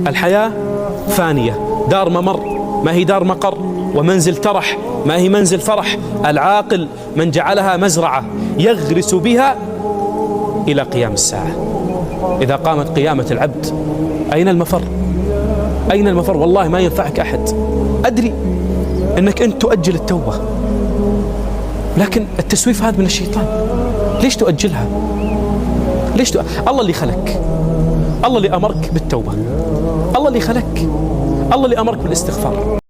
الحياة فانية، دار ممر ما هي دار مقر، ومنزل ترح ما هي منزل فرح. العاقل من جعلها مزرعة يغرس بها إلى قيام الساعة. إذا قامت قيامة العبد أين المفر؟ أين المفر؟ والله ما ينفعك أحد. أدري أنك أنت تؤجل التوبة، لكن التسويف هذا من الشيطان. ليش تؤجلها؟ الله اللي خلق، الله اللي أمرك بالتوبة، الله اللي خلق، الله اللي أمرك بالاستغفار.